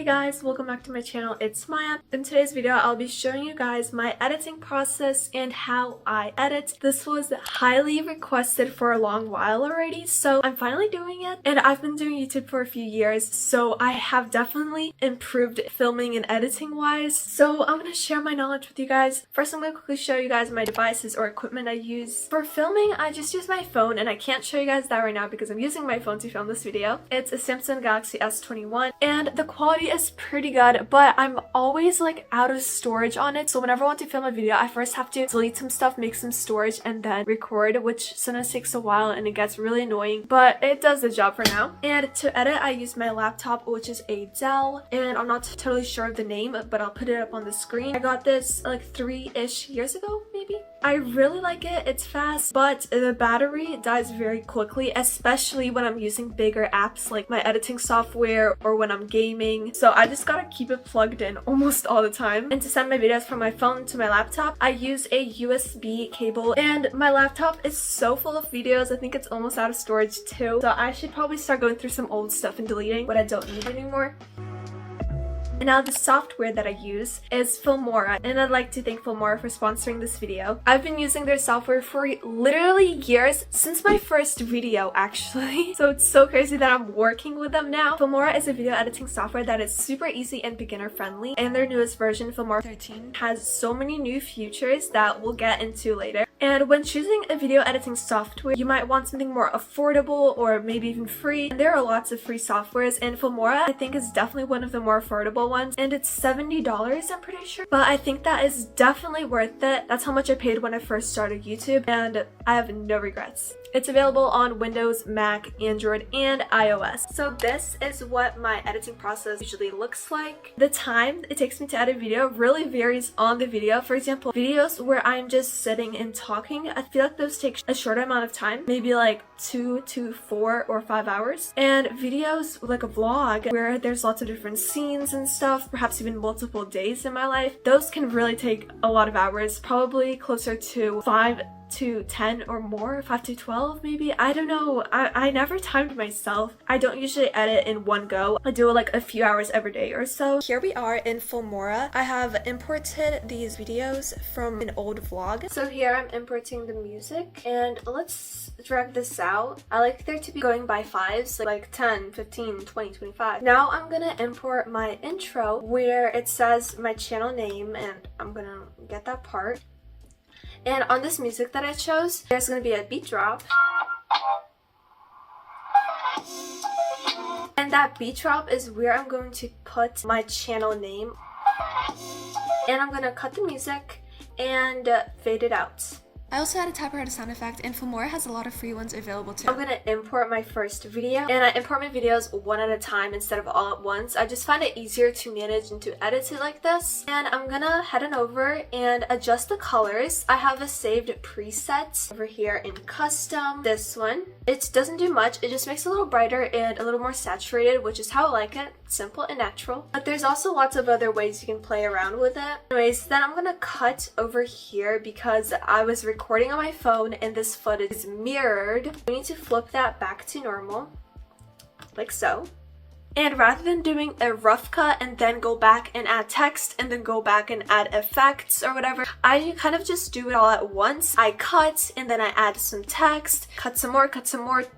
Hey guys, welcome back to my channel. It's Maya. In today's video, I'll be showing you guys my editing process and how I edit. This was highly requested for a long while already, so I'm finally doing it. And I've been doing YouTube for a few years, so I have definitely improved filming and editing wise. So I'm gonna share my knowledge with you guys. First, I'm gonna quickly show you guys my devices or equipment I use. For filming, I just use my phone, and I can't show you guys that right now because I'm using my phone to film this video. It's a Samsung Galaxy S21, and the quality is pretty good, but I'm always like out of storage on it. So whenever I want to film a video, I first have to delete some stuff, make some storage, and then record, which sometimes takes a while and it gets really annoying, but it does the job for now. And to edit, I use my laptop, which is a Dell, and I'm not totally sure of the name, but I'll put it up on the screen. I got this like 3-ish years ago, maybe. I really like it. It's fast, but the battery dies very quickly, especially when I'm using bigger apps like my editing software or when I'm gaming. So I just gotta keep it plugged in almost all the time. And to send my videos from my phone to my laptop, I use a USB cable, and my laptop is so full of videos. I think it's almost out of storage too. So I should probably start going through some old stuff and deleting what I don't need anymore. And now the software that I use is FILMORA, and I'd like to thank FILMORA for sponsoring this video. I've been using their software for literally years, since my first video actually. So it's so crazy that I'm working with them now. FILMORA is a video editing software that is super easy and beginner friendly, and their newest version, FILMORA 13, has so many new features that we'll get into later. And when choosing a video editing software, you might want something more affordable or maybe even free. And there are lots of free softwares, and FILMORA I think is definitely one of the more affordable ones, and it's $70, I'm pretty sure. But I think that is definitely worth it. That's how much I paid when I first started YouTube, and I have no regrets. It's available on Windows, Mac, Android, and iOS. So this is what my editing process usually looks like. The time it takes me to edit a video really varies on the video. For example, videos where I'm just sitting and talking, I feel like those take a shorter amount of time, maybe like 2 to 4 or 5 hours. And videos like a vlog where there's lots of different scenes and stuff, perhaps even multiple days in my life, those can really take a lot of hours, probably closer to 5 to 10 or more, 5 to 12 maybe. I don't know. I never timed myself. I don't usually edit in one go. I do like a few hours every day or so. Here we are in FILMORA. I have imported these videos from an old vlog. So here I'm importing the music, and let's drag this out. I like there to be going by fives, like 10, 15, 20, 25. Now I'm gonna import my intro where it says my channel name, and I'm gonna get that part. And on this music that I chose, there's going to be a beat drop. And that beat drop is where I'm going to put my channel name. And I'm going to cut the music and fade it out. I also had a typewriter sound effect, and FILMORA has a lot of free ones available too. I'm gonna import my first video, and I import my videos one at a time instead of all at once. I just find it easier to manage and to edit it like this. And I'm gonna head on over and adjust the colors. I have a saved preset over here in custom, this one. It doesn't do much, it just makes it a little brighter and a little more saturated, which is how I like it. Simple and natural. But there's also lots of other ways you can play around with it. Anyways, then I'm gonna cut over here because I was recording on my phone and this footage is mirrored. We need to flip that back to normal, like so. And rather than doing a rough cut and then go back and add text and then go back and add effects or whatever, I kind of just do it all at once. I cut and then I add some text, cut some more,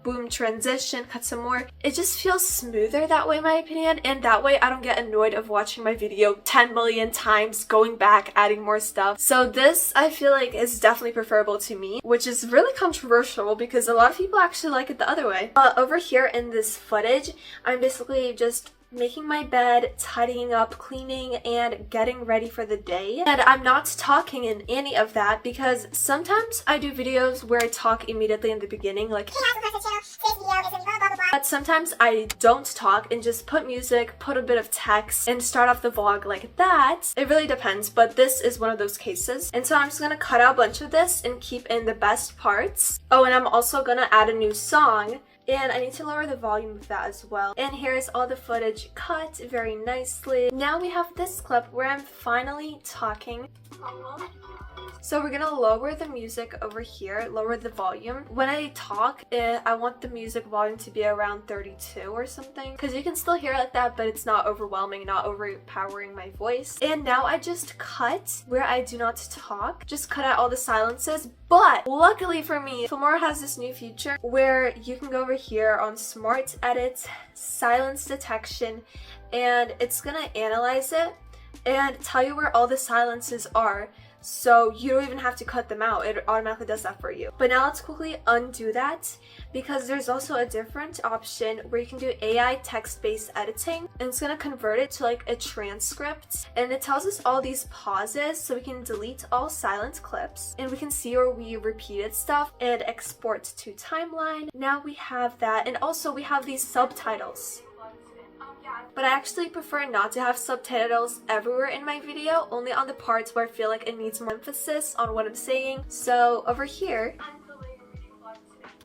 boom, transition, cut some more. It just feels smoother that way in my opinion, and that way I don't get annoyed of watching my video 10 million times, going back, adding more stuff. So this I feel like is definitely preferable to me, which is really controversial because a lot of people actually like it the other way. But over here in this footage, I'm basically just making my bed, tidying up, cleaning, and getting ready for the day. And I'm not talking in any of that because sometimes I do videos where I talk immediately in the beginning, like but sometimes I don't talk and just put music, put a bit of text, and start off the vlog like that. It really depends, but this is one of those cases. And so I'm just gonna cut out a bunch of this and keep in the best parts. Oh, and I'm also gonna add a new song. And I need to lower the volume of that as well. And here's all the footage cut very nicely. Now we have this clip where I'm finally talking. So we're gonna lower the music over here, lower the volume. When I talk, I want the music volume to be around 32 or something, because you can still hear it like that, but it's not overwhelming, not overpowering my voice. And now I just cut where I do not talk, just cut out all the silences. But luckily for me, FILMORA has this new feature where you can go over here on Smart Edit, Silence Detection, and it's gonna analyze it and tell you where all the silences are. So you don't even have to cut them out, it automatically does that for you. But now let's quickly undo that, because there's also a different option where you can do AI text-based editing, and it's gonna convert it to like a transcript, and it tells us all these pauses so we can delete all silent clips, and we can see where we repeated stuff and export to timeline. Now we have that, and also we have these subtitles. But I actually prefer not to have subtitles everywhere in my video, only on the parts where I feel like it needs more emphasis on what I'm saying. So over here,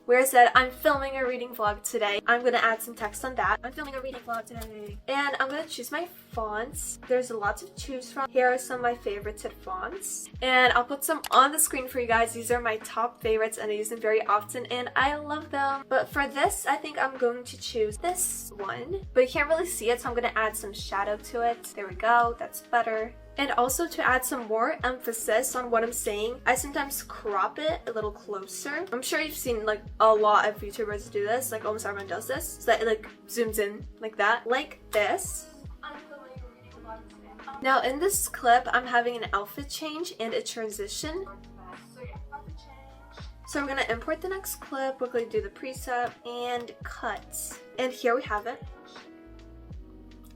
where it said, I'm filming a reading vlog today, I'm gonna add some text on that. I'm filming a reading vlog today. And I'm gonna choose my fonts. There's a lot to choose from. Here are some of my favorited fonts. And I'll put some on the screen for you guys. These are my top favorites and I use them very often and I love them. But for this, I think I'm going to choose this one. But you can't really see it, so I'm gonna add some shadow to it. There we go, that's better. And also to add some more emphasis on what I'm saying, I sometimes crop it a little closer. I'm sure you've seen like a lot of YouTubers do this, like almost everyone does this, so that it like zooms in like that, like this. Now in this clip, I'm having an outfit change and a transition. So I'm gonna import the next clip, quickly do the preset, and cut. And here we have it.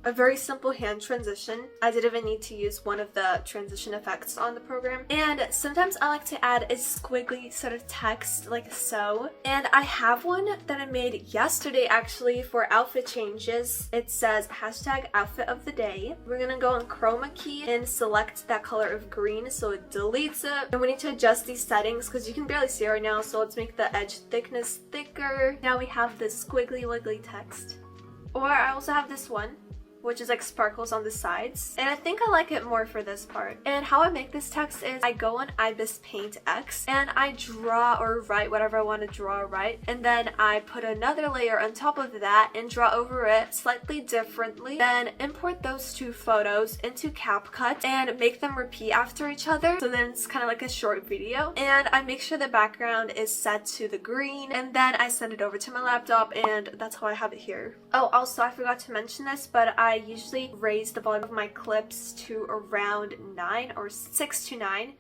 A very simple hand transition. I didn't even need to use one of the transition effects on the program. And sometimes I like to add a squiggly sort of text like so. And I have one that I made yesterday actually for outfit changes. It says hashtag outfit of the day. We're gonna go on chroma key and select that color of green so it deletes it. And we need to adjust these settings because you can barely see it right now, so let's make the edge thickness thicker. Now we have this squiggly wiggly text. Or I also have this one, which is like sparkles on the sides. And I think I like it more for this part. And how I make this text is I go on IBIS Paint X and I draw or write whatever I want to draw or write. And then I put another layer on top of that and draw over it slightly differently. Then import those two photos into CapCut and make them repeat after each other. So then it's kind of like a short video. And I make sure the background is set to the green. And then I send it over to my laptop and that's how I have it here. Oh, also I forgot to mention this, but I usually raise the volume of my clips to around 9 or 6 to 9.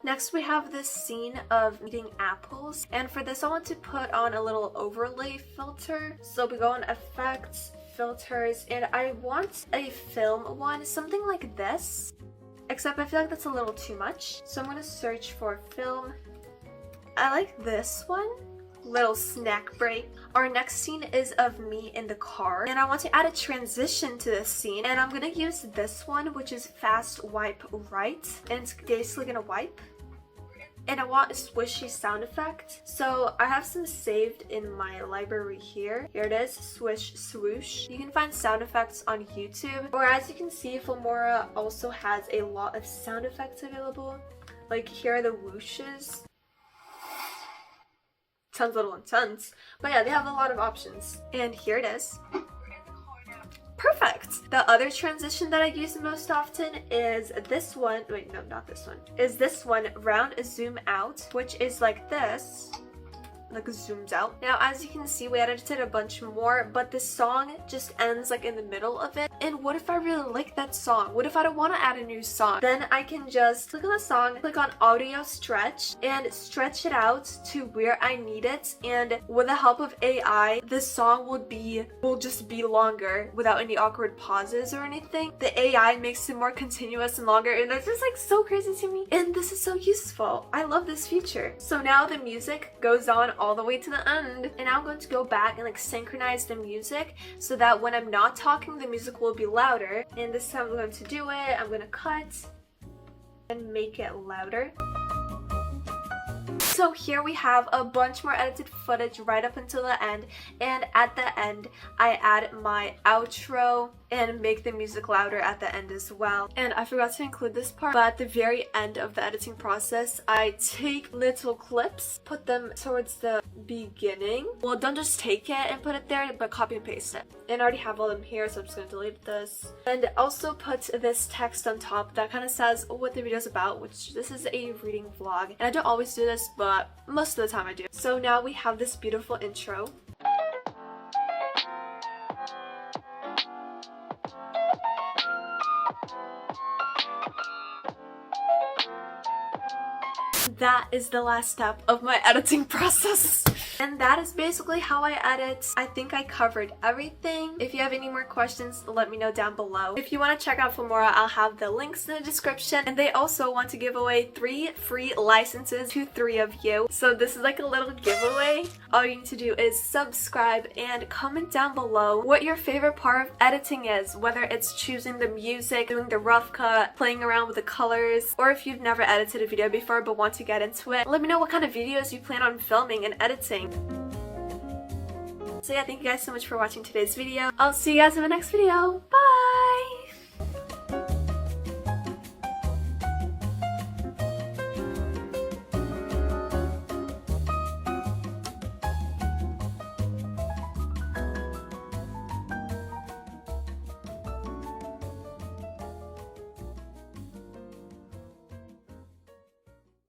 Next we have this scene of eating apples, and for this I want to put on a little overlay filter. So we go on effects, filters, and I want a film one, something like this, except I feel like that's a little too much. So I'm gonna search for film. I like this one. Little snack break. Our next scene is of me in the car and I want to add a transition to this scene, and I'm gonna use this one, which is fast wipe right, and it's basically gonna wipe. And I want a swishy sound effect, so I have some saved in my library here. Here it is, swish swoosh. You can find sound effects on YouTube, or as you can see, FILMORA also has a lot of sound effects available. Like here are the whooshes. Sounds a little intense, but yeah, they have a lot of options. And here it is. Perfect! The other transition that I use most often is this one. Wait, no, not this one. Is this one, round zoom out, which is like this. Like zooms out. Now as you can see, we edited a bunch more, but the song just ends like in the middle of it. And what if I really like that song? What if I don't want to add a new song? Then I can just click on the song, click on audio stretch, and stretch it out to where I need it. And with the help of AI, the song will just be longer without any awkward pauses or anything. The AI makes it more continuous and longer, and that's just like so crazy to me. And this is so useful. I love this feature. So now the music goes on all the way to the end, and now I'm going to go back and like synchronize the music so that when I'm not talking, the music will be louder. And this time I'm going to do it. I'm going to cut and make it louder. So So here we have a bunch more edited footage right up until the end, and at the end I add my outro and make the music louder at the end as well. And I forgot to include this part, but at the very end of the editing process, I take little clips, put them towards the beginning. Well, don't just take it and put it there, but copy and paste it. And I already have all of them here, so I'm just gonna delete this. And also put this text on top that kind of says what the video is about, which this is a reading vlog. And I don't always do this, but most of the time I do. So now we have this beautiful intro. That is the last step of my editing process. And that is basically how I edit. I think I covered everything. If you have any more questions, let me know down below. If you want to check out FILMORA, I'll have the links in the description. And they also want to give away 3 free licenses to 3 of you. So this is like a little giveaway. All you need to do is subscribe and comment down below what your favorite part of editing is. Whether it's choosing the music, doing the rough cut, playing around with the colors, or if you've never edited a video before but want to get into it. Let me know what kind of videos you plan on filming and editing. So yeah, thank you guys so much for watching today's video. I'll see you guys in the next video. Bye!